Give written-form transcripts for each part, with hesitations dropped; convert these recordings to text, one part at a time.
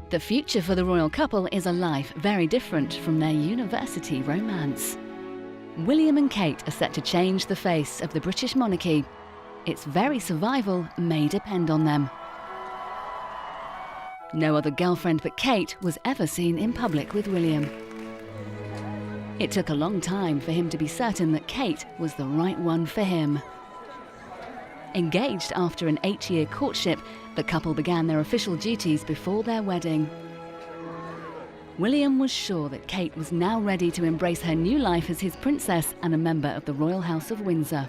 The future for the royal couple is a life very different from their university romance. William and Kate are set to change the face of the British monarchy. Its very survival may depend on them. No other girlfriend but Kate was ever seen in public with William. It took a long time for him to be certain that Kate was the right one for him. Engaged after an 8-year courtship, the couple began their official duties before their wedding. William was sure that Kate was now ready to embrace her new life as his princess and a member of the Royal House of Windsor.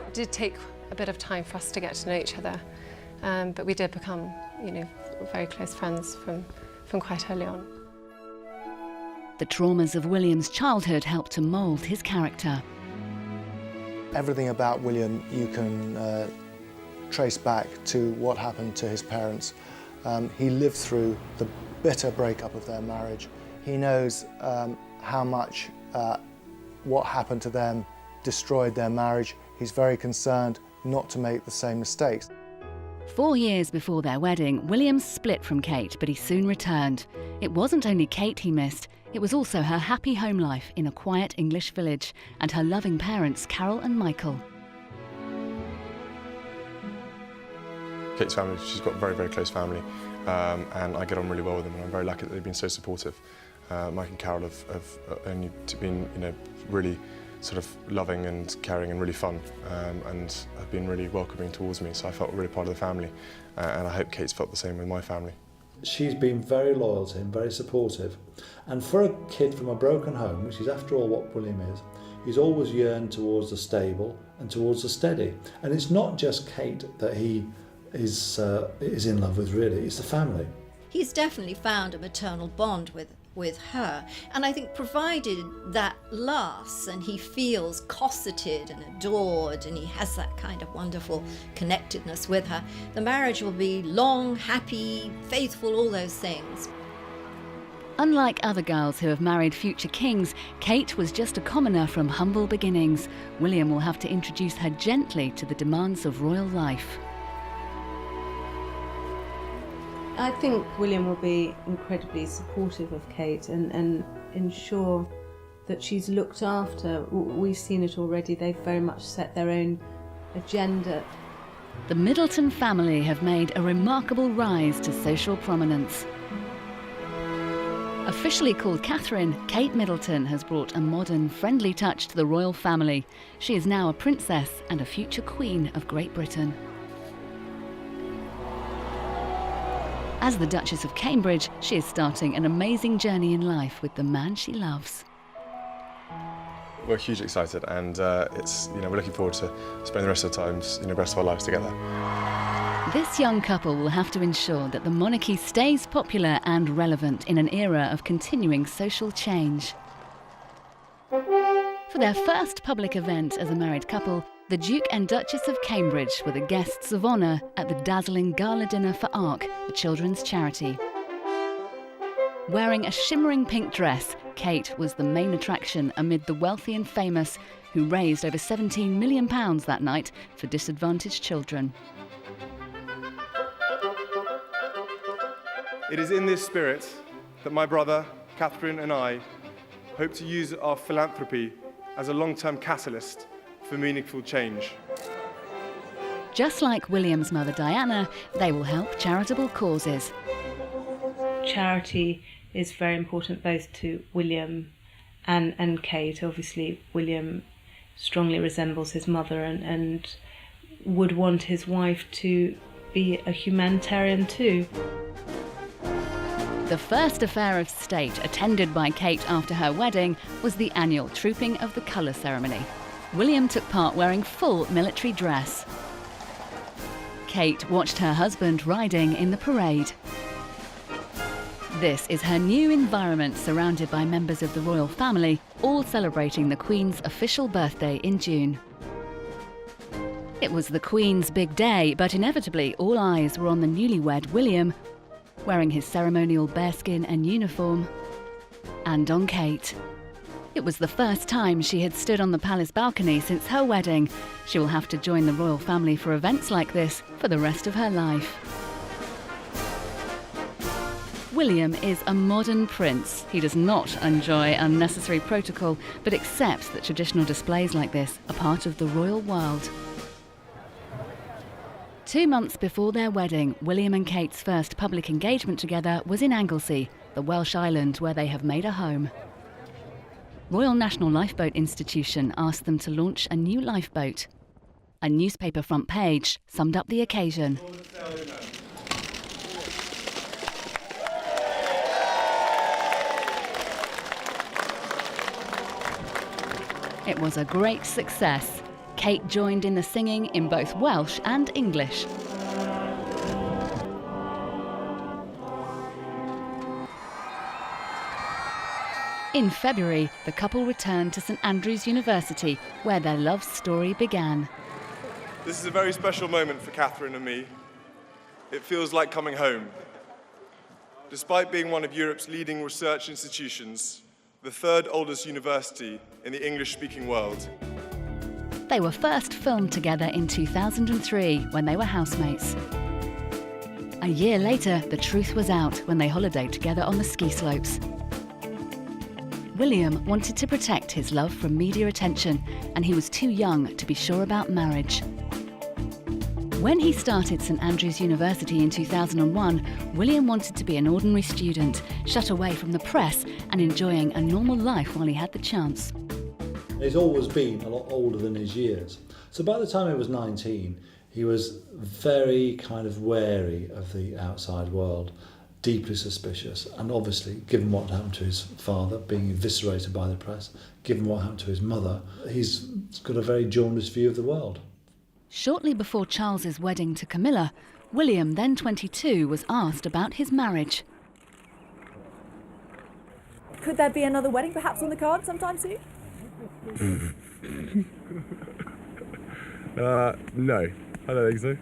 It did take a bit of time for us to get to know each other, but we did become, very close friends from quite early on. The traumas of William's childhood helped to mould his character. Everything about William you can trace back to what happened to his parents. He lived through the bitter breakup of their marriage. He knows how much what happened to them destroyed their marriage. He's very concerned not to make the same mistakes. 4 years before their wedding, William split from Kate, but he soon returned. It wasn't only Kate he missed, it was also her happy home life in a quiet English village and her loving parents, Carol and Michael. Kate's family, she's got a very, very close family, and I get on really well with them, and I'm very lucky that they've been so supportive. Mike and Carol have only been, really sort of loving and caring and really fun, and have been really welcoming towards me, so I felt really part of the family, and I hope Kate's felt the same with my family. She's been very loyal to him, very supportive, and for a kid from a broken home, which is after all what William is, he's always yearned towards the stable and towards the steady. And it's not just Kate that he is in love with, really, it's the family. He's definitely found a maternal bond with her, and I think provided that lasts and he feels cosseted and adored and he has that kind of wonderful connectedness with her, the marriage will be long, happy, faithful, all those things. Unlike other girls who have married future kings, Kate was just a commoner from humble beginnings. William will have to introduce her gently to the demands of royal life. I think William will be incredibly supportive of Kate and ensure that she's looked after. We've seen it already, they've very much set their own agenda. The Middleton family have made a remarkable rise to social prominence. Officially called Catherine, Kate Middleton has brought a modern, friendly touch to the royal family. She is now a princess and a future queen of Great Britain. As the Duchess of Cambridge, she is starting an amazing journey in life with the man she loves. We're hugely excited, and we're looking forward to spending the rest of the times, the rest of our lives together. This young couple will have to ensure that the monarchy stays popular and relevant in an era of continuing social change. For their first public event as a married couple, the Duke and Duchess of Cambridge were the guests of honour at the dazzling gala dinner for ARC, the children's charity. Wearing a shimmering pink dress, Kate was the main attraction amid the wealthy and famous, who raised over £17 million that night for disadvantaged children. It is in this spirit that my brother, Catherine, and I hope to use our philanthropy as a long-term catalyst for meaningful change. Just like William's mother Diana, they will help charitable causes. Charity is very important both to William and Kate. Obviously, William strongly resembles his mother and would want his wife to be a humanitarian too. The first affair of state attended by Kate after her wedding was the annual Trooping of the Colour ceremony. William took part wearing full military dress. Kate watched her husband riding in the parade. This is her new environment, surrounded by members of the royal family, all celebrating the Queen's official birthday in June. It was the Queen's big day, but inevitably all eyes were on the newlywed William, wearing his ceremonial bearskin and uniform, and on Kate. It was the first time she had stood on the palace balcony since her wedding. She will have to join the royal family for events like this for the rest of her life. William is a modern prince. He does not enjoy unnecessary protocol, but accepts that traditional displays like this are part of the royal world. 2 months before their wedding, William and Kate's first public engagement together was in Anglesey, the Welsh island where they have made a home. Royal National Lifeboat Institution asked them to launch a new lifeboat. A newspaper front page summed up the occasion. It was a great success. Kate joined in the singing in both Welsh and English. In February, the couple returned to St Andrews University, where their love story began. This is a very special moment for Catherine and me. It feels like coming home. Despite being one of Europe's leading research institutions, the third oldest university in the English-speaking world. They were first filmed together in 2003 when they were housemates. A year later, the truth was out when they holidayed together on the ski slopes. William wanted to protect his love from media attention, and he was too young to be sure about marriage. When he started St Andrews University in 2001, William wanted to be an ordinary student, shut away from the press and enjoying a normal life while he had the chance. He's always been a lot older than his years. So by the time he was 19, he was very kind of wary of the outside world, deeply suspicious, and obviously, given what happened to his father, being eviscerated by the press, given what happened to his mother, he's got a very jaundiced view of the world. Shortly before Charles's wedding to Camilla, William, then 22, was asked about his marriage. Could there be another wedding perhaps on the card sometime soon? No, I don't think so.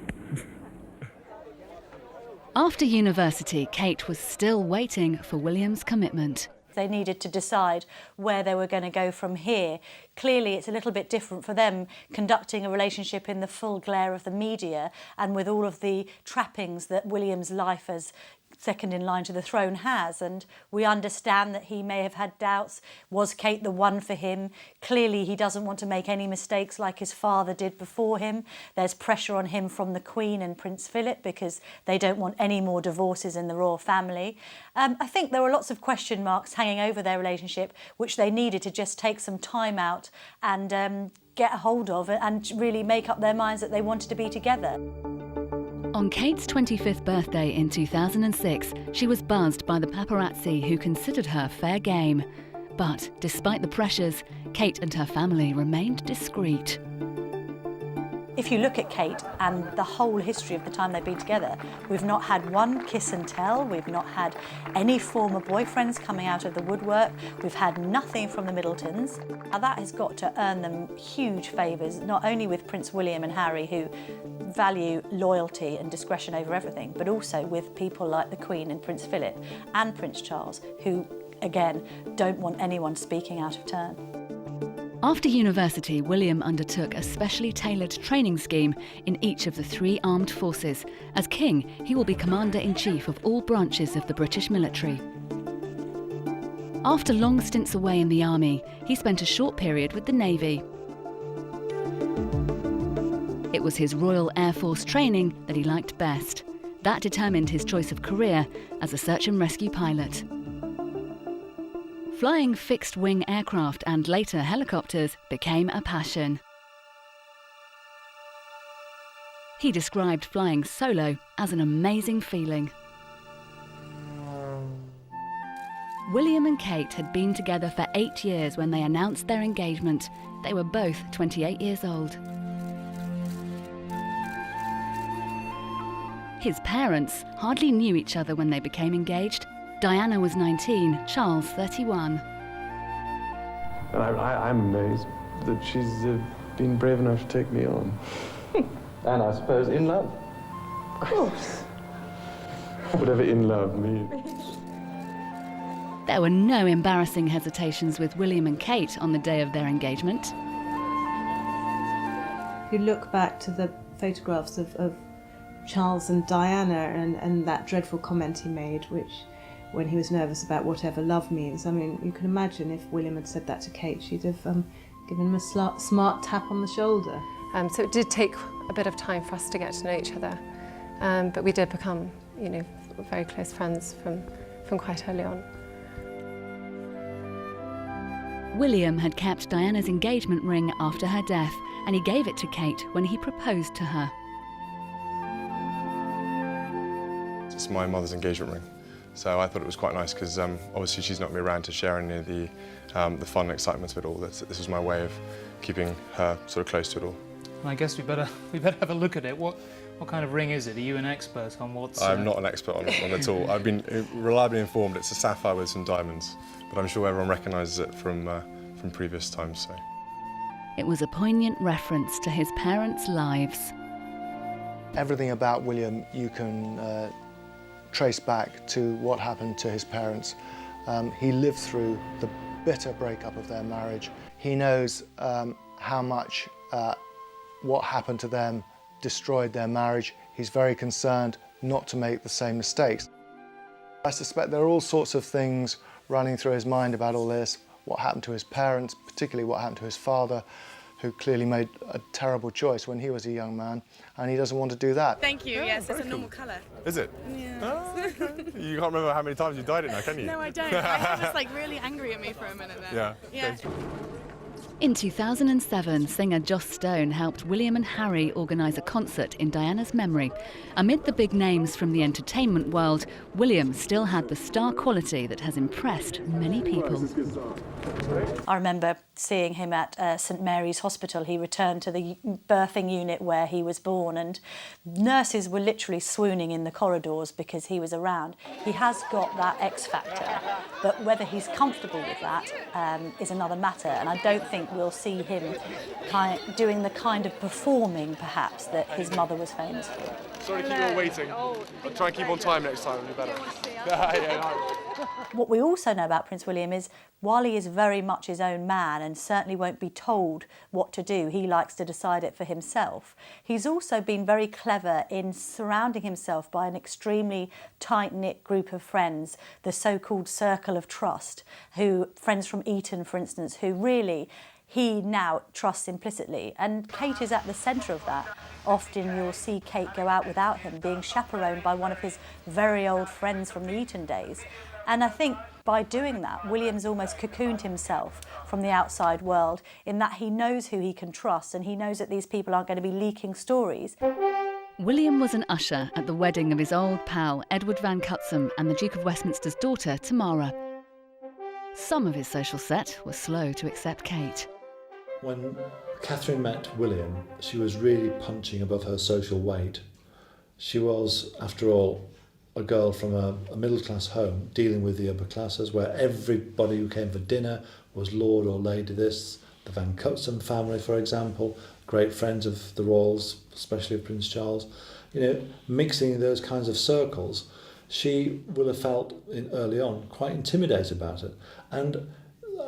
After university, Kate was still waiting for William's commitment. They needed to decide where they were going to go from here. Clearly, it's a little bit different for them conducting a relationship in the full glare of the media and with all of the trappings that William's life as second in line to the throne has. And we understand that he may have had doubts. Was Kate the one for him? Clearly, he doesn't want to make any mistakes like his father did before him. There's pressure on him from the Queen and Prince Philip because they don't want any more divorces in the royal family. I think there were lots of question marks hanging over their relationship, which they needed to just take some time out and get a hold of and really make up their minds that they wanted to be together. On Kate's 25th birthday in 2006, she was buzzed by the paparazzi who considered her fair game. But despite the pressures, Kate and her family remained discreet. If you look at Kate and the whole history of the time they've been together, we've not had one kiss and tell, we've not had any former boyfriends coming out of the woodwork, we've had nothing from the Middletons. Now that has got to earn them huge favours, not only with Prince William and Harry, who value loyalty and discretion over everything, but also with people like the Queen and Prince Philip and Prince Charles, who, again, don't want anyone speaking out of turn. After university, William undertook a specially tailored training scheme in each of the 3 armed forces. As king, he will be Commander-in-Chief of all branches of the British military. After long stints away in the army, he spent a short period with the Navy. It was his Royal Air Force training that he liked best. That determined his choice of career as a search and rescue pilot. Flying fixed-wing aircraft and later helicopters became a passion. He described flying solo as an amazing feeling. William and Kate had been together for 8 years when they announced their engagement. They were both 28 years old. His parents hardly knew each other when they became engaged. Diana was 19, Charles 31. And I'm amazed that she's been brave enough to take me on. And I suppose in love. Of course. Whatever in love means. There were no embarrassing hesitations with William and Kate on the day of their engagement. If you look back to the photographs of Charles and Diana and that dreadful comment he made, which when he was nervous about whatever love means. I mean, you can imagine if William had said that to Kate, she'd have given him a smart tap on the shoulder. So it did take a bit of time for us to get to know each other, but we did become, very close friends from quite early on. William had kept Diana's engagement ring after her death, and he gave it to Kate when he proposed to her. It's my mother's engagement ring, so I thought it was quite nice because obviously she's not going to be around to share any of the fun and excitement of it all. This was my way of keeping her sort of close to it all. I guess we better have a look at it. What kind of ring is it? Are you an expert on what's... I'm not an expert on it at all. I've been reliably informed it's a sapphire with some diamonds, but I'm sure everyone recognises it from previous times. So. It was a poignant reference to his parents' lives. Everything about William you can trace back to what happened to his parents. He lived through the bitter breakup of their marriage. He knows how much what happened to them destroyed their marriage. He's very concerned not to make the same mistakes. I suspect there are all sorts of things running through his mind about all this, what happened to his parents, particularly what happened to his father, who clearly made a terrible choice when he was a young man, and he doesn't want to do that. Thank you, yes, it's a normal colour. Is it? Yeah. Oh, okay. You can't remember how many times you dyed it now, can you? No, I don't. My dad was like really angry at me for a minute there. Yeah. In 2007, singer Joss Stone helped William and Harry organise a concert in Diana's memory. Amid the big names from the entertainment world, William still had the star quality that has impressed many people. I remember seeing him at St Mary's Hospital. He returned to the birthing unit where he was born, and nurses were literally swooning in the corridors because he was around. He has got that X factor, but whether he's comfortable with that is another matter, and I don't think we'll see him doing the kind of performing, perhaps, that his mother was famous for. Sorry to keep you all waiting. I'll try and keep on time next time, it'll be better. What we also know about Prince William is, while he is very much his own man and certainly won't be told what to do, he likes to decide it for himself, he's also been very clever in surrounding himself by an extremely tight-knit group of friends, the so-called circle of trust, friends from Eton, for instance, who really he now trusts implicitly. And Kate is at the centre of that. Often you'll see Kate go out without him, being chaperoned by one of his very old friends from the Eton days. And I think by doing that, William's almost cocooned himself from the outside world, in that he knows who he can trust and he knows that these people aren't going to be leaking stories. William was an usher at the wedding of his old pal Edward Van Cutsum and the Duke of Westminster's daughter Tamara. Some of his social set were slow to accept Kate. When Catherine met William, she was really punching above her social weight. She was, after all, a girl from a middle-class home dealing with the upper classes, where everybody who came for dinner was Lord or Lady this. The Van Cutsum family, for example, great friends of the royals, especially of Prince Charles. Mixing in those kinds of circles, she will have felt early on quite intimidated about it. And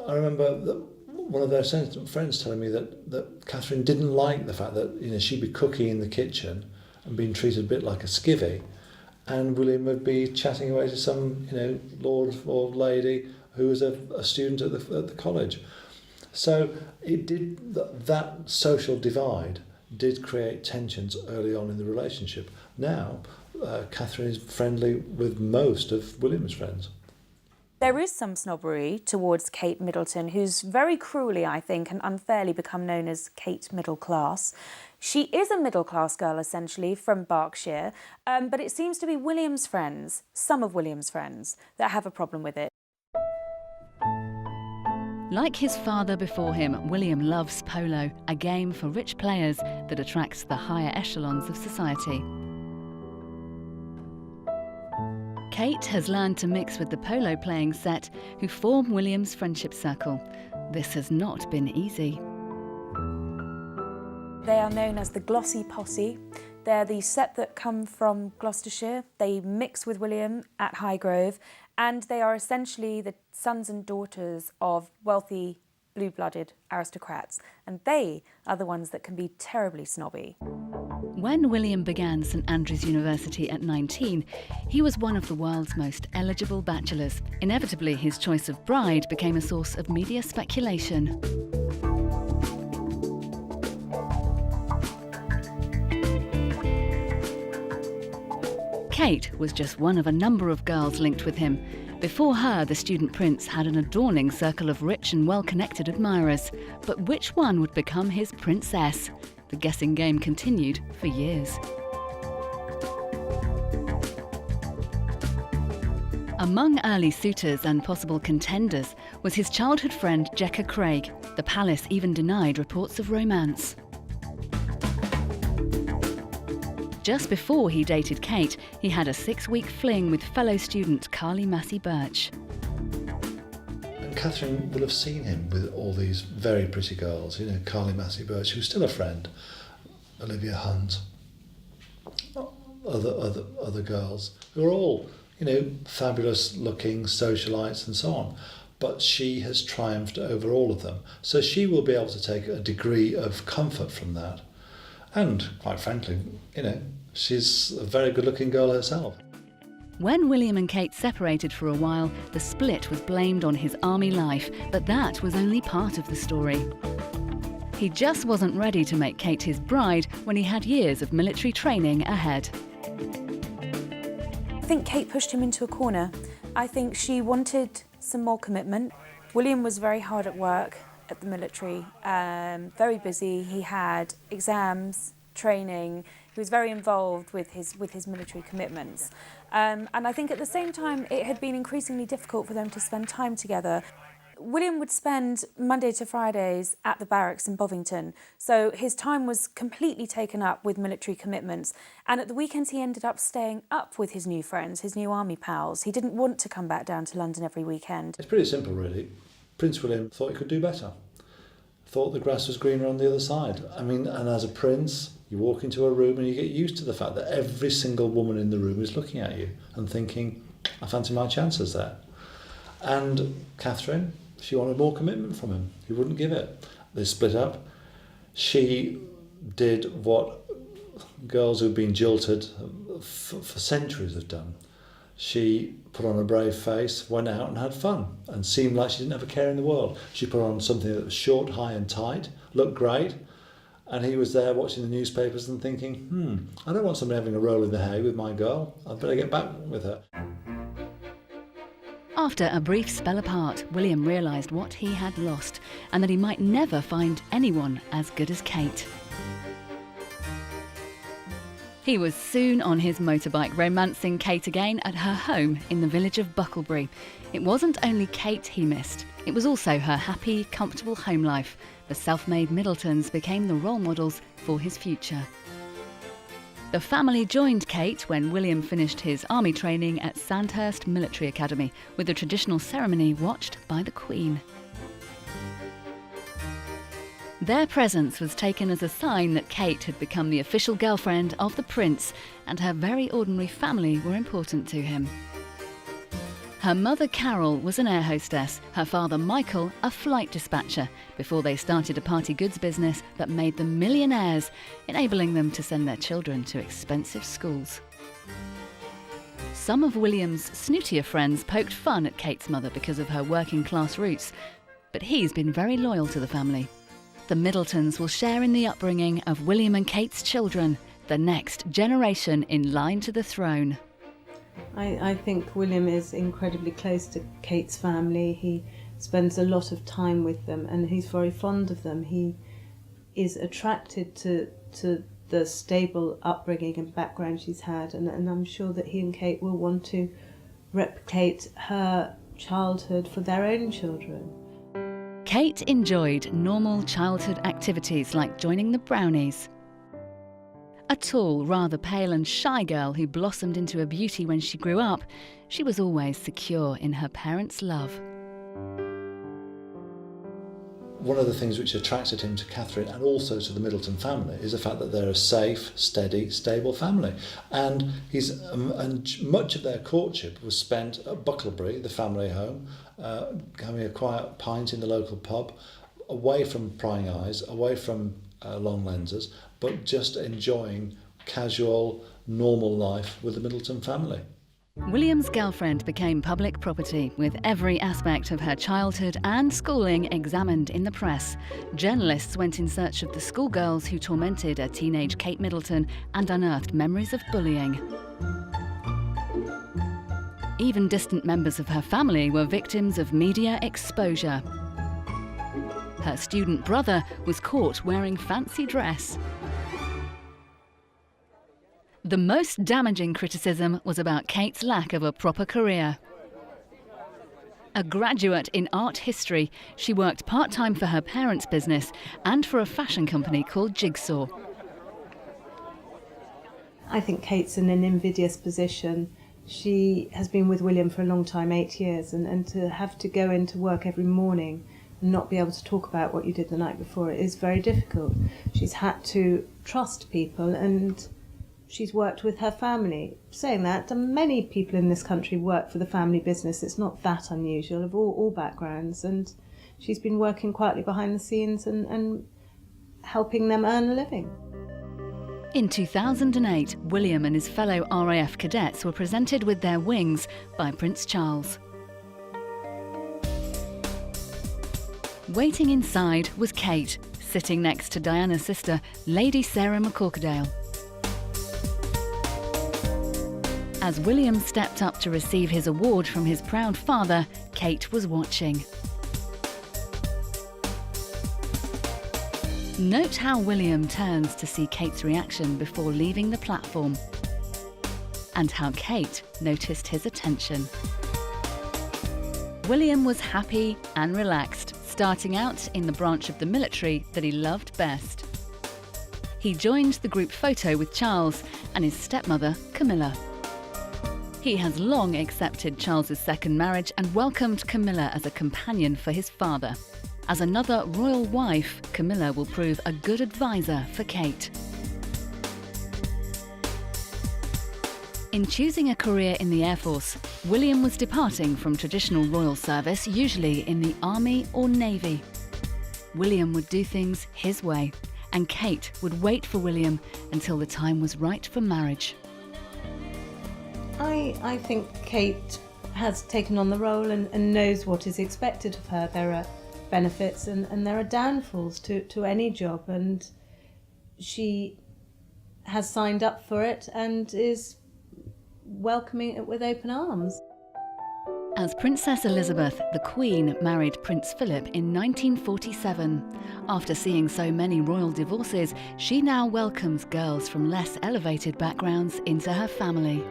I remember that one of their friends telling me that Catherine didn't like the fact that she'd be cooking in the kitchen and being treated a bit like a skivvy, and William would be chatting away to some lord or lady who was a student at the college. So it did that social divide did create tensions early on in the relationship. Now Catherine is friendly with most of William's friends. There is some snobbery towards Kate Middleton, who's very cruelly, I think, and unfairly become known as Kate Middle Class. She is a middle-class girl, essentially, from Berkshire, but it seems to be William's friends, some of William's friends, that have a problem with it. Like his father before him, William loves polo, a game for rich players that attracts the higher echelons of society. Kate has learned to mix with the polo playing set, who form William's friendship circle. This has not been easy. They are known as the Glossy Posse. They're the set that come from Gloucestershire. They mix with William at Highgrove, and they are essentially the sons and daughters of wealthy, blue-blooded aristocrats, and they are the ones that can be terribly snobby. When William began St Andrews University at 19, he was one of the world's most eligible bachelors. Inevitably, his choice of bride became a source of media speculation. Kate was just one of a number of girls linked with him. Before her, the student prince had an adorning circle of rich and well-connected admirers. But which one would become his princess? The guessing game continued for years. Among early suitors and possible contenders was his childhood friend Jecka Craig. The palace even denied reports of romance. Just before he dated Kate, he had a 6-week fling with fellow student Carly Massey Birch. And Catherine will have seen him with all these very pretty girls, you know, Carly Massey Birch, who's still a friend, Olivia Hunt, other girls, who are all, you know, fabulous looking socialites and so on. But she has triumphed over all of them. So she will be able to take a degree of comfort from that. And, quite frankly, you know, she's a very good-looking girl herself. When William and Kate separated for a while, the split was blamed on his army life, but that was only part of the story. He just wasn't ready to make Kate his bride when he had years of military training ahead. I think Kate pushed him into a corner. I think she wanted some more commitment. William was very hard at work at the military, very busy. He had exams, training. He was very involved with his military commitments. And I think at the same time, it had been increasingly difficult for them to spend time together. William would spend Monday to Fridays at the barracks in Bovington, so his time was completely taken up with military commitments. And at the weekends, he ended up staying up with his new friends, his new army pals. He didn't want to come back down to London every weekend. It's pretty simple, really. Prince William thought he could do better. Thought the grass was greener on the other side. I mean, and as a prince, you walk into a room and you get used to the fact that every single woman in the room is looking at you and thinking, I fancy my chances there. And Catherine, she wanted more commitment from him. He wouldn't give it. They split up. She did what girls who've been jilted for centuries have done. She put on a brave face, went out and had fun, and seemed like she didn't have a care in the world. She put on something that was short, high and tight, looked great, and he was there watching the newspapers and thinking, I don't want somebody having a roll in the hay with my girl. I'd better get back with her. After a brief spell apart, William realised what he had lost and that he might never find anyone as good as Kate. He was soon on his motorbike, romancing Kate again at her home in the village of Bucklebury. It wasn't only Kate he missed, it was also her happy, comfortable home life. The self-made Middletons became the role models for his future. The family joined Kate when William finished his army training at Sandhurst Military Academy, with the traditional ceremony watched by the Queen. Their presence was taken as a sign that Kate had become the official girlfriend of the prince, and her very ordinary family were important to him. Her mother Carol was an air hostess, her father Michael a flight dispatcher, before they started a party goods business that made them millionaires, enabling them to send their children to expensive schools. Some of William's snootier friends poked fun at Kate's mother because of her working class roots, but he's been very loyal to the family. The Middletons will share in the upbringing of William and Kate's children, the next generation in line to the throne. I think William is incredibly close to Kate's family. He spends a lot of time with them and he's very fond of them. He is attracted to the stable upbringing and background she's had, and I'm sure that he and Kate will want to replicate her childhood for their own children. Kate enjoyed normal childhood activities like joining the Brownies. A tall, rather pale and shy girl who blossomed into a beauty when she grew up, she was always secure in her parents' love. One of the things which attracted him to Catherine and also to the Middleton family is the fact that they're a safe, steady, stable family. And much of their courtship was spent at Bucklebury, the family home, having a quiet pint in the local pub, away from prying eyes, away from long lenses, but just enjoying casual, normal life with the Middleton family. William's girlfriend became public property, with every aspect of her childhood and schooling examined in the press. Journalists went in search of the schoolgirls who tormented a teenage Kate Middleton and unearthed memories of bullying. Even distant members of her family were victims of media exposure. Her student brother was caught wearing fancy dress. The most damaging criticism was about Kate's lack of a proper career. A graduate in art history, she worked part-time for her parents' business and for a fashion company called Jigsaw. I think Kate's in an invidious position. She has been with William for a long time, 8 years, and to have to go into work every morning and not be able to talk about what you did the night before, it is very difficult. She's had to trust people, and she's worked with her family. Saying that, many people in this country work for the family business. It's not that unusual, of all backgrounds, and she's been working quietly behind the scenes and helping them earn a living. In 2008, William and his fellow RAF cadets were presented with their wings by Prince Charles. Waiting inside was Kate, sitting next to Diana's sister, Lady Sarah McCorkadale. As William stepped up to receive his award from his proud father, Kate was watching. Note how William turns to see Kate's reaction before leaving the platform, and how Kate noticed his attention. William was happy and relaxed, starting out in the branch of the military that he loved best. He joined the group photo with Charles and his stepmother, Camilla. He has long accepted Charles's second marriage and welcomed Camilla as a companion for his father. As another royal wife, Camilla will prove a good advisor for Kate. In choosing a career in the Air Force, William was departing from traditional royal service, usually in the Army or Navy. William would do things his way, and Kate would wait for William until the time was right for marriage. I think Kate has taken on the role and knows what is expected of her. There are benefits and there are downfalls to any job, and she has signed up for it and is welcoming it with open arms. As Princess Elizabeth, the Queen married Prince Philip in 1947. After seeing so many royal divorces, she now welcomes girls from less elevated backgrounds into her family.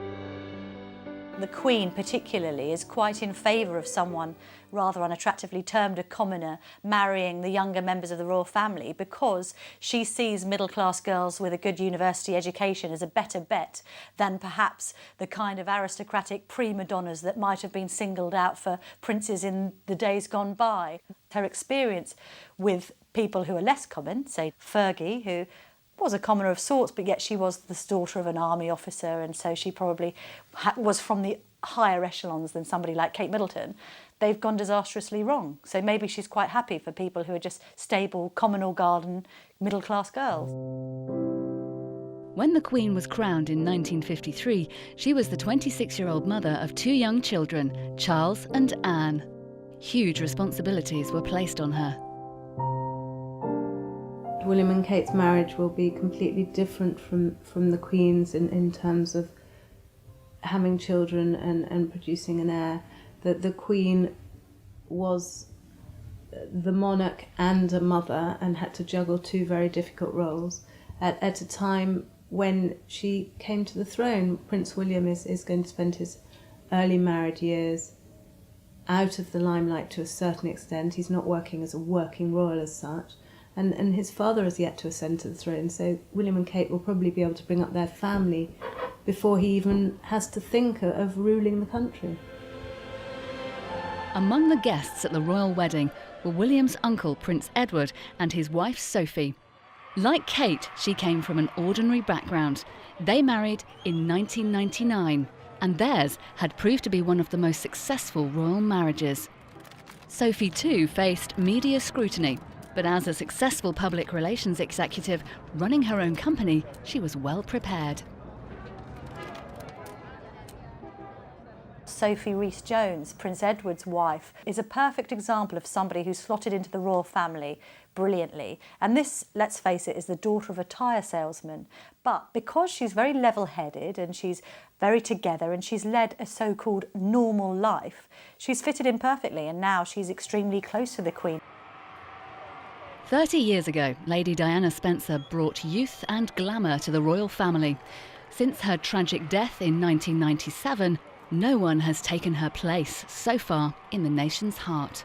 The Queen particularly is quite in favour of someone rather unattractively termed a commoner marrying the younger members of the royal family, because she sees middle-class girls with a good university education as a better bet than perhaps the kind of aristocratic prima donnas that might have been singled out for princes in the days gone by. Her experience with people who are less common, say Fergie, who was a commoner of sorts, but yet she was the daughter of an army officer, and so she probably was from the higher echelons than somebody like Kate Middleton. They've gone disastrously wrong. So maybe she's quite happy for people who are just stable, communal garden, middle-class girls. When the Queen was crowned in 1953, she was the 26-year-old mother of 2 young children, Charles and Anne. Huge responsibilities were placed on her. William and Kate's marriage will be completely different from the Queen's in terms of having children and producing an heir. That the Queen was the monarch and a mother and had to juggle 2 very difficult roles at a time when she came to the throne. Prince William is going to spend his early married years out of the limelight to a certain extent. He's not working as a working royal as such. And his father has yet to ascend to the throne, so William and Kate will probably be able to bring up their family before he even has to think of ruling the country. Among the guests at the royal wedding were William's uncle, Prince Edward, and his wife, Sophie. Like Kate, she came from an ordinary background. They married in 1999, and theirs had proved to be one of the most successful royal marriages. Sophie, too, faced media scrutiny. But as a successful public relations executive running her own company, she was well prepared. Sophie Rhys-Jones, Prince Edward's wife, is a perfect example of somebody who's slotted into the royal family brilliantly. And this, let's face it, is the daughter of a tyre salesman. But because she's very level-headed and she's very together and she's led a so-called normal life, she's fitted in perfectly, and now she's extremely close to the Queen. 30 years ago, Lady Diana Spencer brought youth and glamour to the royal family. Since her tragic death in 1997, no one has taken her place so far in the nation's heart.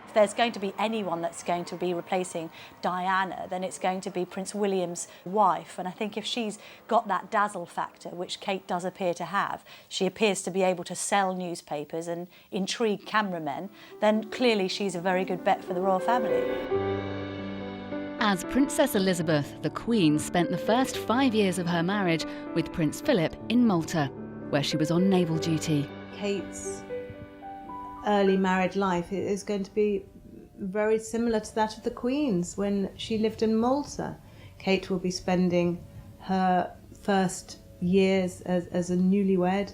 If there's going to be anyone that's going to be replacing Diana, then it's going to be Prince William's wife. And I think if she's got that dazzle factor, which Kate does appear to have, she appears to be able to sell newspapers and intrigue cameramen, then clearly she's a very good bet for the royal family. As Princess Elizabeth, the Queen spent the first 5 years of her marriage with Prince Philip in Malta, where she was on naval duty. Kate's early married life is going to be very similar to that of the Queen's when she lived in Malta. Kate will be spending her first years as a newlywed,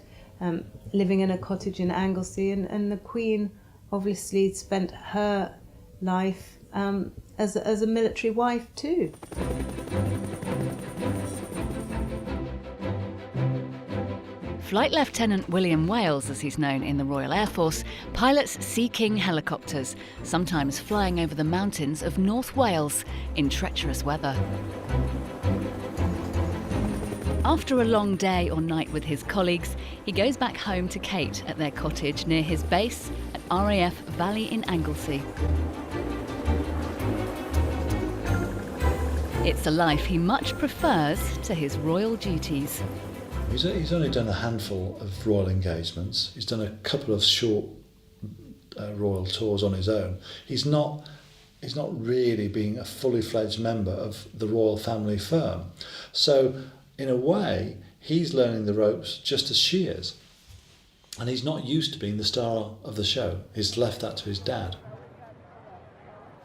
living in a cottage in Anglesey, and the Queen obviously spent her life as a military wife too. Flight Lieutenant William Wales, as he's known in the Royal Air Force, pilots Sea King helicopters, sometimes flying over the mountains of North Wales in treacherous weather. After a long day or night with his colleagues, he goes back home to Kate at their cottage near his base at RAF Valley in Anglesey. It's a life he much prefers to his royal duties. He's only done a handful of royal engagements. He's done a couple of short royal tours on his own. He's not really being a fully fledged member of the royal family firm. So in a way, he's learning the ropes just as she is. And he's not used to being the star of the show. He's left that to his dad.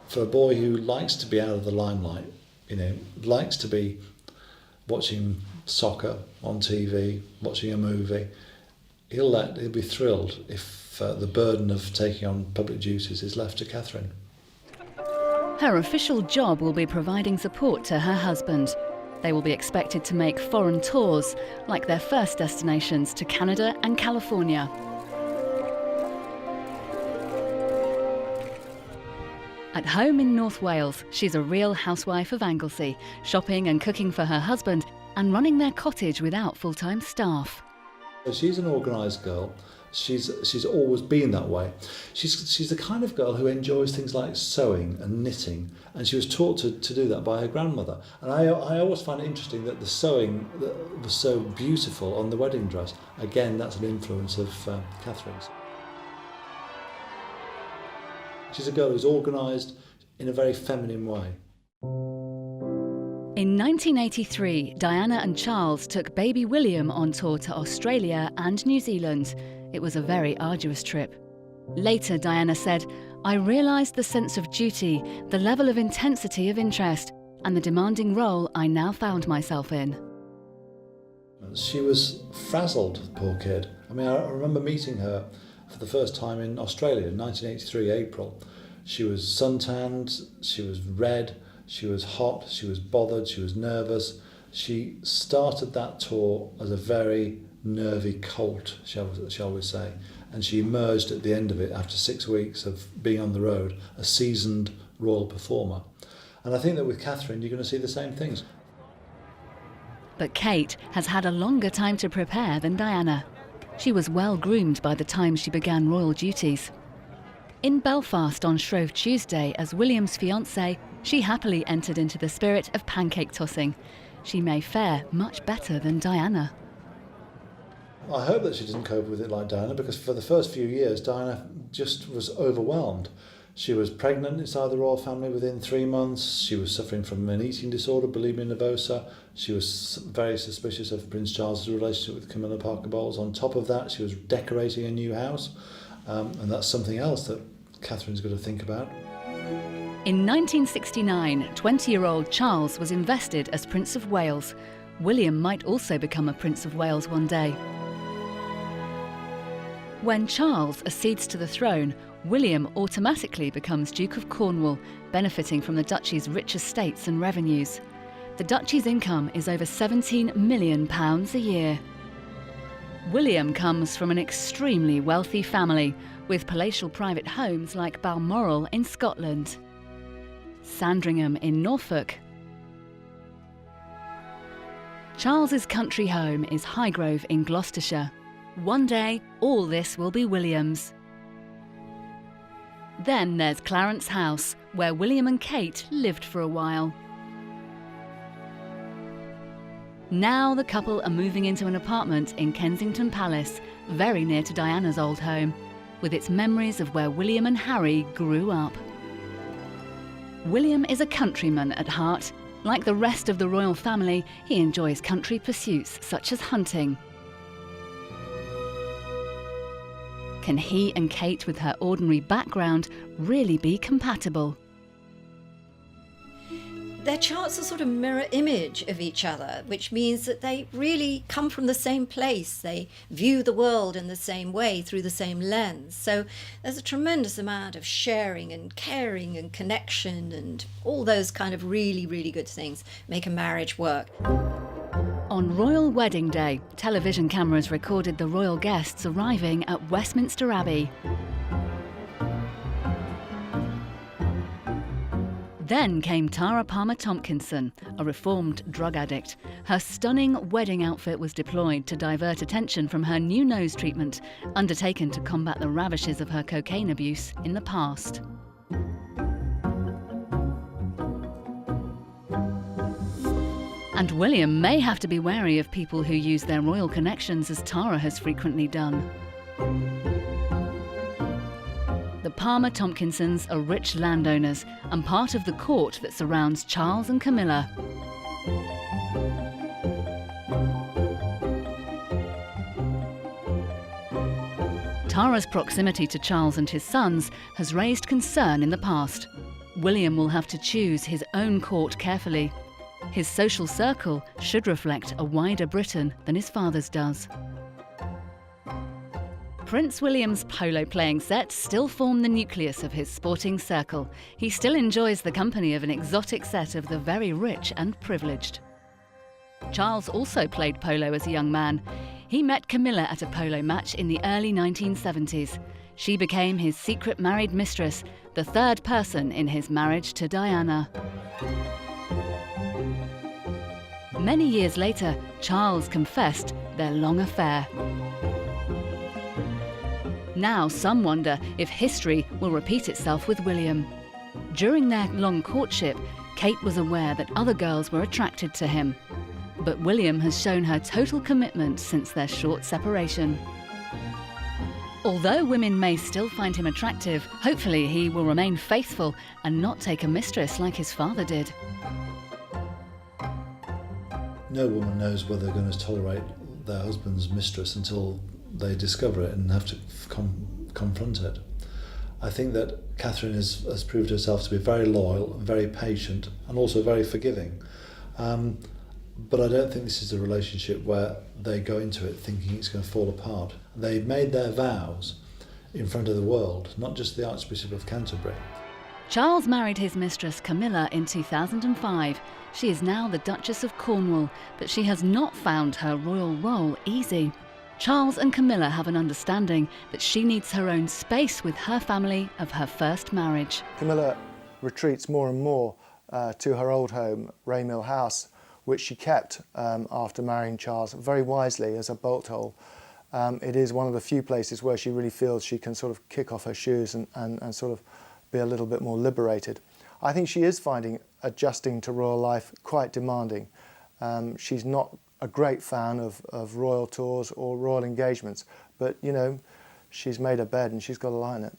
For a boy who likes to be out of the limelight, likes to be watching soccer on TV, watching a movie, he'll be thrilled if the burden of taking on public duties is left to Catherine. Her official job will be providing support to her husband. They will be expected to make foreign tours, like their first destinations to Canada and California. At home in North Wales, she's a real housewife of Anglesey, shopping and cooking for her husband and running their cottage without full-time staff. She's an organised girl. She's always been that way. She's the kind of girl who enjoys things like sewing and knitting, and she was taught to do that by her grandmother. And I always find it interesting that the sewing that was so beautiful on the wedding dress, again, that's an influence of Catherine's. She's a girl who's organised in a very feminine way. In 1983, Diana and Charles took baby William on tour to Australia and New Zealand. It was a very arduous trip. Later, Diana said, "I realised the sense of duty, the level of intensity of interest, and the demanding role I now found myself in." She was frazzled, poor kid. I mean, I remember meeting her for the first time in Australia in 1983, April. She was suntanned, she was red, she was hot, she was bothered, she was nervous. She started that tour as a very nervy colt, shall we say, and she emerged at the end of it after 6 weeks of being on the road, a seasoned royal performer. And I think that with Catherine, you're going to see the same things. But Kate has had a longer time to prepare than Diana. She was well groomed by the time she began royal duties. In Belfast on Shrove Tuesday, as William's fiancée, she happily entered into the spirit of pancake tossing. She may fare much better than Diana. I hope that she didn't cope with it like Diana, because for the first few years, Diana just was overwhelmed. She was pregnant inside the royal family within 3 months. She was suffering from an eating disorder, bulimia nervosa. She was very suspicious of Prince Charles's relationship with Camilla Parker Bowles. On top of that, she was decorating a new house, and that's something else that Catherine's got to think about. In 1969, 20-year-old Charles was invested as Prince of Wales. William might also become a Prince of Wales one day. When Charles accedes to the throne, William automatically becomes Duke of Cornwall, benefiting from the duchy's rich estates and revenues. The duchy's income is over £17 million a year. William comes from an extremely wealthy family, with palatial private homes like Balmoral in Scotland, Sandringham in Norfolk. Charles's country home is Highgrove in Gloucestershire. One day, all this will be William's. Then there's Clarence House, where William and Kate lived for a while. Now the couple are moving into an apartment in Kensington Palace, very near to Diana's old home, with its memories of where William and Harry grew up. William is a countryman at heart. Like the rest of the royal family, he enjoys country pursuits such as hunting. Can he and Kate, with her ordinary background, really be compatible? Their charts are sort of mirror image of each other, which means that they really come from the same place. They view the world in the same way, through the same lens. So there's a tremendous amount of sharing and caring and connection, and all those kind of really, really good things make a marriage work. On Royal Wedding Day, television cameras recorded the royal guests arriving at Westminster Abbey. Then came Tara Palmer-Tompkinson, a reformed drug addict. Her stunning wedding outfit was deployed to divert attention from her new nose treatment, undertaken to combat the ravages of her cocaine abuse in the past. And William may have to be wary of people who use their royal connections, as Tara has frequently done. The Palmer-Tompkinsons are rich landowners and part of the court that surrounds Charles and Camilla. Tara's proximity to Charles and his sons has raised concern in the past. William will have to choose his own court carefully. His social circle should reflect a wider Britain than his father's does. Prince William's polo playing sets still form the nucleus of his sporting circle. He still enjoys the company of an exotic set of the very rich and privileged. Charles also played polo as a young man. He met Camilla at a polo match in the early 1970s. She became his secret married mistress, the third person in his marriage to Diana. Many years later, Charles confessed their long affair. Now some wonder if history will repeat itself with William. During their long courtship, Kate was aware that other girls were attracted to him. But William has shown her total commitment since their short separation. Although women may still find him attractive, hopefully he will remain faithful and not take a mistress like his father did. No woman knows whether they're going to tolerate their husband's mistress until they discover it and have to confront it. I think that Catherine has proved herself to be very loyal, very patient, and also very forgiving. But I don't think this is a relationship where they go into it thinking it's going to fall apart. They've made their vows in front of the world, not just the Archbishop of Canterbury. Charles married his mistress Camilla in 2005. She is now the Duchess of Cornwall, but she has not found her royal role easy. Charles and Camilla have an understanding that she needs her own space with her family of her first marriage. Camilla retreats more and more to her old home, Raymill House, which she kept after marrying Charles very wisely as a bolt hole. It is one of the few places where she really feels she can sort of kick off her shoes and sort of be a little bit more liberated. I think she is finding adjusting to royal life quite demanding. She's not a great fan of royal tours or royal engagements, but you know, she's made her bed and she's got to lie in it.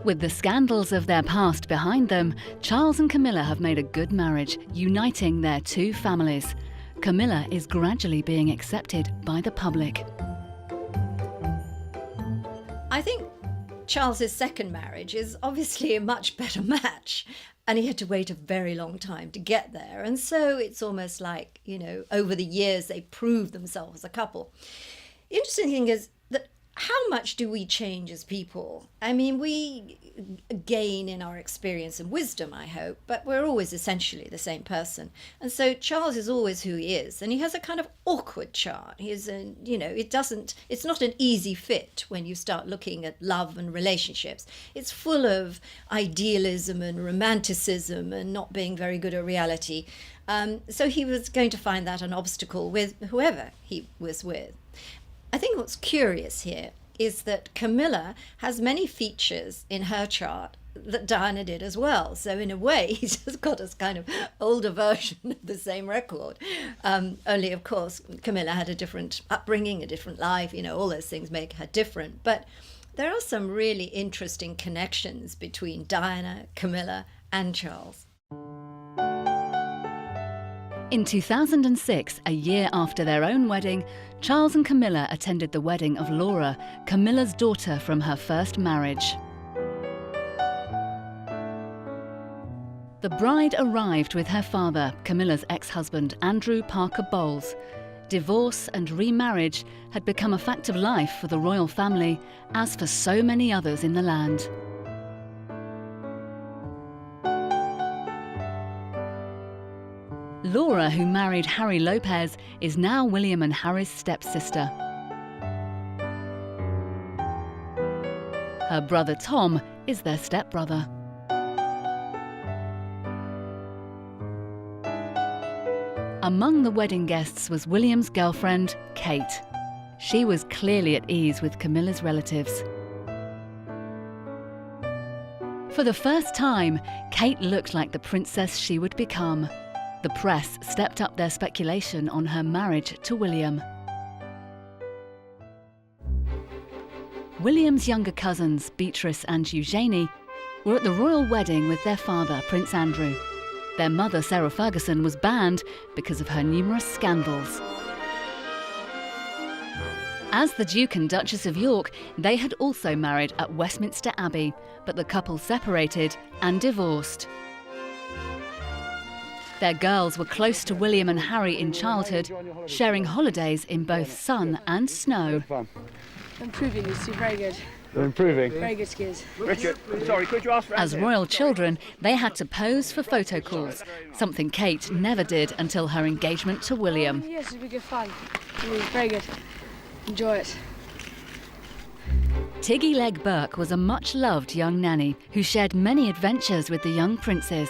With the scandals of their past behind them, Charles and Camilla have made a good marriage, uniting their two families. Camilla is gradually being accepted by the public. I think Charles's second marriage is obviously a much better match, and he had to wait a very long time to get there. And so it's almost like, you know, over the years they proved themselves as a couple. The interesting thing is that how much do we change as people? I mean, we gain in our experience and wisdom, I hope, but we're always essentially the same person. And so Charles is always who he is, and he has a kind of awkward chart. He's a, you know, it's not an easy fit when you start looking at love and relationships. It's full of idealism and romanticism and not being very good at reality. So he was going to find that an obstacle with whoever he was with. I think what's curious here is that Camilla has many features in her chart that Diana did as well. So in a way, he's just got this kind of older version of the same record. Only, of course, Camilla had a different upbringing, a different life, you know, all those things make her different. But there are some really interesting connections between Diana, Camilla, and Charles. In 2006, a year after their own wedding, Charles and Camilla attended the wedding of Laura, Camilla's daughter from her first marriage. The bride arrived with her father, Camilla's ex-husband, Andrew Parker Bowles. Divorce and remarriage had become a fact of life for the royal family, as for so many others in the land. Laura, who married Harry Lopez, is now William and Harry's stepsister. Her brother Tom is their stepbrother. Among the wedding guests was William's girlfriend, Kate. She was clearly at ease with Camilla's relatives. For the first time, Kate looked like the princess she would become. The press stepped up their speculation on her marriage to William. William's younger cousins, Beatrice and Eugenie, were at the royal wedding with their father, Prince Andrew. Their mother, Sarah Ferguson, was banned because of her numerous scandals. As the Duke and Duchess of York, they had also married at Westminster Abbey, but the couple separated and divorced. Their girls were close to William and Harry in childhood, sharing holidays in both sun and snow. Improving, you see, very good. They're improving. Very good skills. Richard, sorry, could you ask for As royal children, they had to pose for photo calls, something Kate never did until her engagement to William. Yes, it'll be good fun. Very good. Enjoy it. Tiggy Leg Burke was a much-loved young nanny who shared many adventures with the young princes.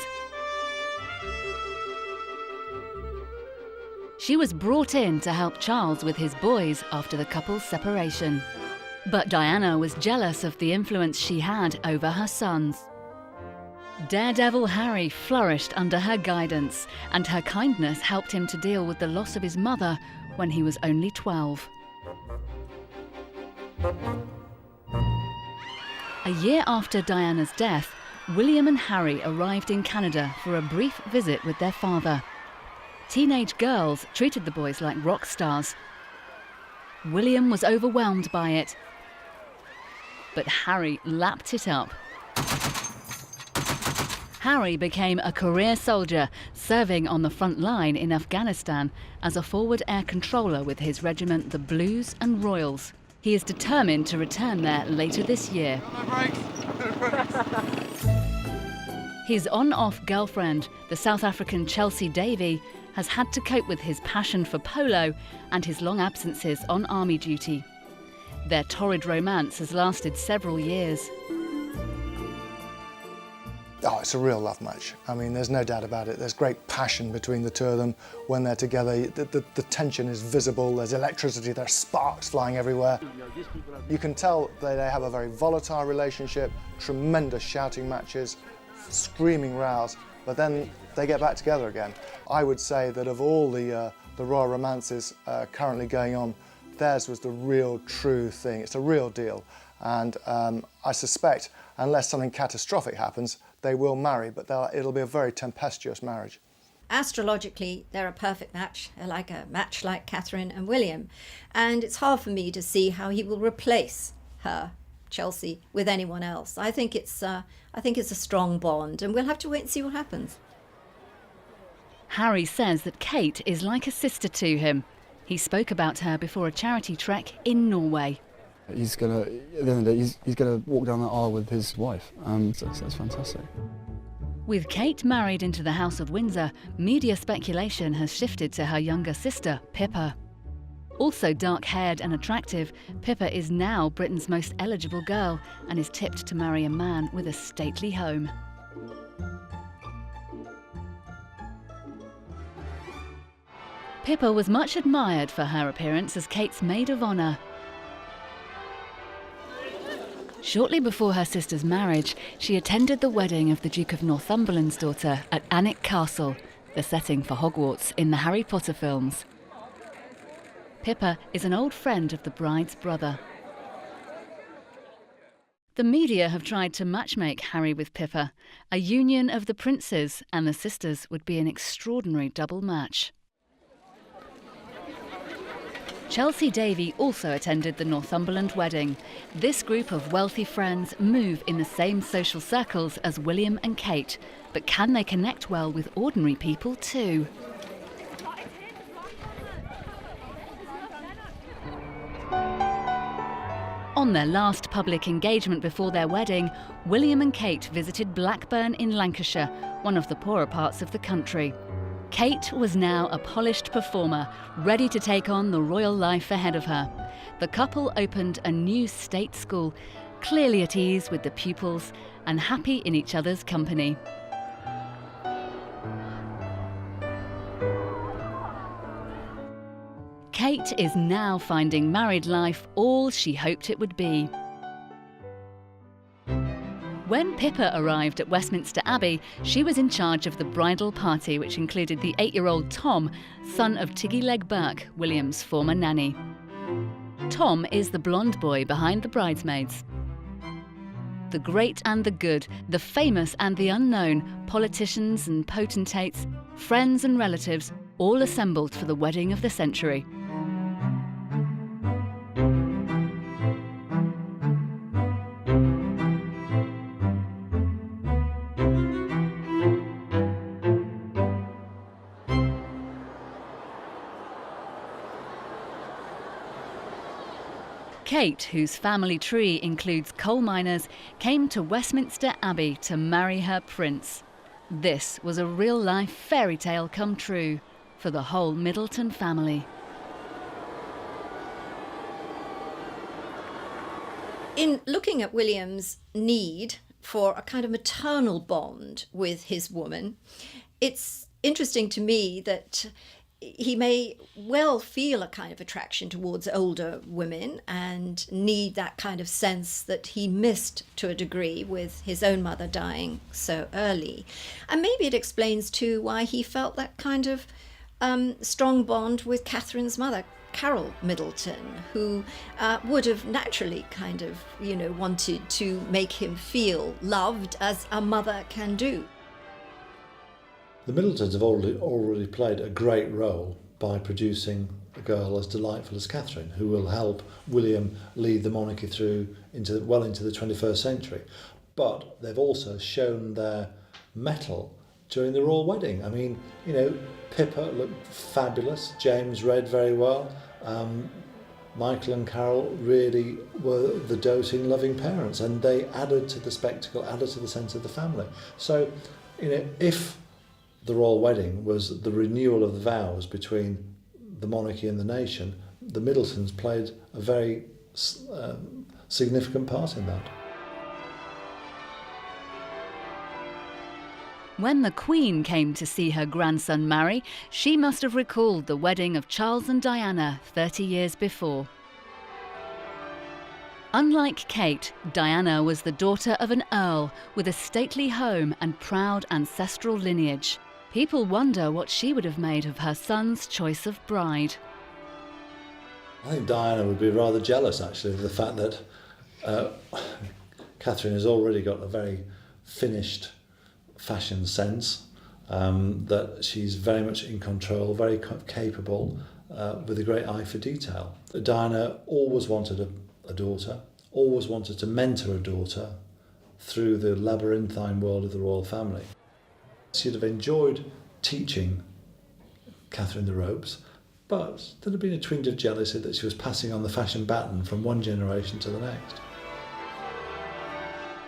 She was brought in to help Charles with his boys after the couple's separation. But Diana was jealous of the influence she had over her sons. Daredevil Harry flourished under her guidance, and her kindness helped him to deal with the loss of his mother when he was only 12. A year after Diana's death, William and Harry arrived in Canada for a brief visit with their father. Teenage girls treated the boys like rock stars. William was overwhelmed by it, but Harry lapped it up. Harry became a career soldier, serving on the front line in Afghanistan as a forward air controller with his regiment, the Blues and Royals. He is determined to return there later this year. His on-off girlfriend, the South African Chelsea Davy, has had to cope with his passion for polo and his long absences on army duty. Their torrid romance has lasted several years. Oh, it's a real love match. I mean, there's no doubt about it. There's great passion between the two of them when they're together. The tension is visible, there's electricity, there's sparks flying everywhere. You can tell they have a very volatile relationship, tremendous shouting matches, screaming rows, but then they get back together again. I would say that of all the royal romances currently going on, theirs was the real true thing. It's a real deal. And I suspect, unless something catastrophic happens, they will marry, but it'll be a very tempestuous marriage. Astrologically, they're a perfect match. They're like a match like Catherine and William. And it's hard for me to see how he will replace her Chelsea with anyone else. I think it's a strong bond, and we'll have to wait and see what happens. Harry says that Kate is like a sister to him. He spoke about her before a charity trek in Norway. He's gonna, at the end of the day, he's gonna walk down that aisle with his wife. So that's fantastic. With Kate married into the House of Windsor, media speculation has shifted to her younger sister, Pippa. Also dark-haired and attractive, Pippa is now Britain's most eligible girl and is tipped to marry a man with a stately home. Pippa was much admired for her appearance as Kate's maid of honour. Shortly before her sister's marriage, she attended the wedding of the Duke of Northumberland's daughter at Alnwick Castle, the setting for Hogwarts in the Harry Potter films. Pippa is an old friend of the bride's brother. The media have tried to matchmake Harry with Pippa. A union of the princes and the sisters would be an extraordinary double match. Chelsea Davy also attended the Northumberland wedding. This group of wealthy friends move in the same social circles as William and Kate, but can they connect well with ordinary people too? On their last public engagement before their wedding, William and Kate visited Blackburn in Lancashire, one of the poorer parts of the country. Kate was now a polished performer, ready to take on the royal life ahead of her. The couple opened a new state school, clearly at ease with the pupils and happy in each other's company. Kate is now finding married life all she hoped it would be. When Pippa arrived at Westminster Abbey, she was in charge of the bridal party, which included the 8-year-old Tom, son of Tiggy Leg Burke, William's former nanny. Tom is the blonde boy behind the bridesmaids. The great and the good, the famous and the unknown, politicians and potentates, friends and relatives, all assembled for the wedding of the century. Kate, whose family tree includes coal miners, came to Westminster Abbey to marry her prince. This was a real-life fairy tale come true for the whole Middleton family. In looking at William's need for a kind of maternal bond with his woman, it's interesting to me that he may well feel a kind of attraction towards older women and need that kind of sense that he missed to a degree with his own mother dying so early. And maybe it explains too why he felt that kind of strong bond with Catherine's mother, Carol Middleton, who would have naturally kind of, wanted to make him feel loved as a mother can do. The Middletons have already played a great role by producing a girl as delightful as Catherine, who will help William lead the monarchy through into the 21st century. But they've also shown their mettle during the royal wedding. I mean, Pippa looked fabulous, James read very well, Michael and Carol really were the doting, loving parents, and they added to the spectacle, added to the sense of the family. So, if the royal wedding was the renewal of the vows between the monarchy and the nation, the Middletons played a very significant part in that. When the Queen came to see her grandson marry, she must have recalled the wedding of Charles and Diana 30 years before. Unlike Kate, Diana was the daughter of an earl with a stately home and proud ancestral lineage. People wonder what she would have made of her son's choice of bride. I think Diana would be rather jealous, actually, of the fact that Catherine has already got a very finished fashion sense, that she's very much in control, very capable, with a great eye for detail. Diana always wanted a daughter, always wanted to mentor a daughter through the labyrinthine world of the royal family. She'd have enjoyed teaching Catherine the ropes, but there'd have been a twinge of jealousy that she was passing on the fashion baton from one generation to the next.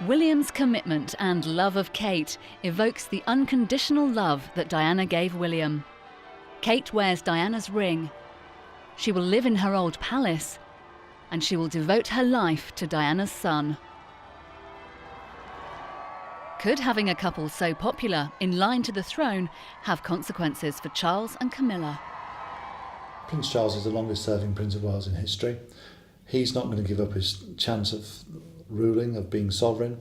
William's commitment and love of Kate evokes the unconditional love that Diana gave William. Kate wears Diana's ring. She will live in her old palace, and she will devote her life to Diana's son. Could having a couple so popular, in line to the throne, have consequences for Charles and Camilla? Prince Charles is the longest serving Prince of Wales in history. He's not going to give up his chance of ruling, of being sovereign,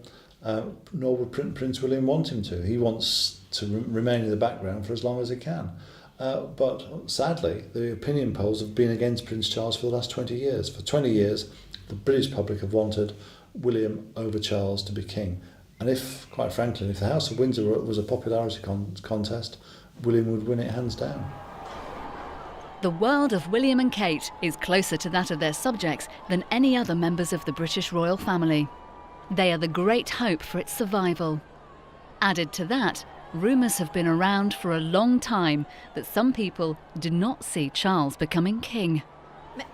nor would Prince William want him to. He wants to remain in the background for as long as he can. But sadly, the opinion polls have been against Prince Charles for the last 20 years. For 20 years, the British public have wanted William over Charles to be king. And if, quite frankly, if the House of Windsor was a popularity contest, William would win it hands down. The world of William and Kate is closer to that of their subjects than any other members of the British royal family. They are the great hope for its survival. Added to that, rumours have been around for a long time that some people do not see Charles becoming king.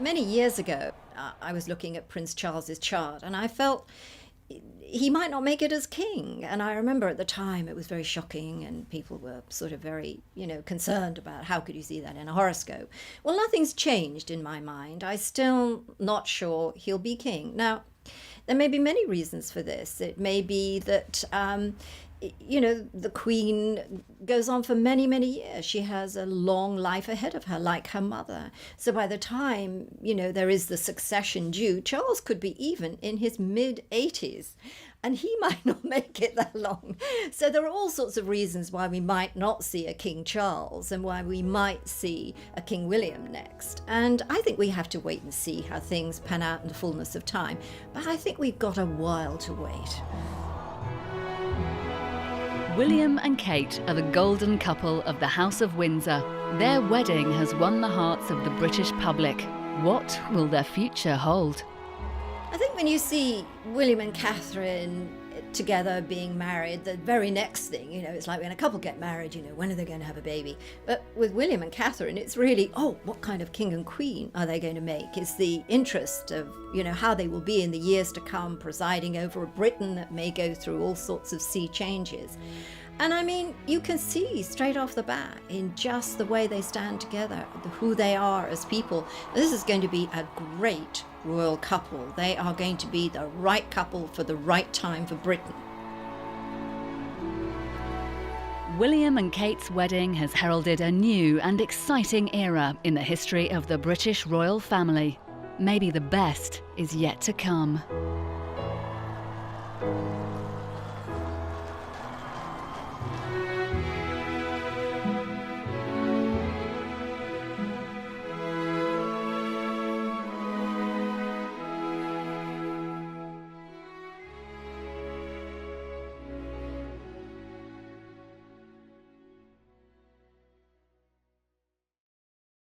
Many years ago, I was looking at Prince Charles's chart, and I felt he might not make it as king. And I remember at the time it was very shocking, and people were sort of very, concerned about how could you see that in a horoscope. Well, nothing's changed in my mind. I'm still not sure he'll be king. Now, there may be many reasons for this. It may be that the Queen goes on for many, many years. She has a long life ahead of her, like her mother. So by the time, there is the succession due, Charles could be even in his mid-80s, and he might not make it that long. So there are all sorts of reasons why we might not see a King Charles and why we might see a King William next. And I think we have to wait and see how things pan out in the fullness of time. But I think we've got a while to wait. William and Kate are the golden couple of the House of Windsor. Their wedding has won the hearts of the British public. What will their future hold? I think when you see William and Catherine together being married, the very next thing, it's like when a couple get married, when are they going to have a baby? But with William and Catherine, it's really, what kind of king and queen are they going to make? It's the interest of, how they will be in the years to come, presiding over a Britain that may go through all sorts of sea changes. And I mean, you can see straight off the bat in just the way they stand together, who they are as people. This is going to be a great royal couple. They are going to be the right couple for the right time for Britain. William and Kate's wedding has heralded a new and exciting era in the history of the British royal family. Maybe the best is yet to come.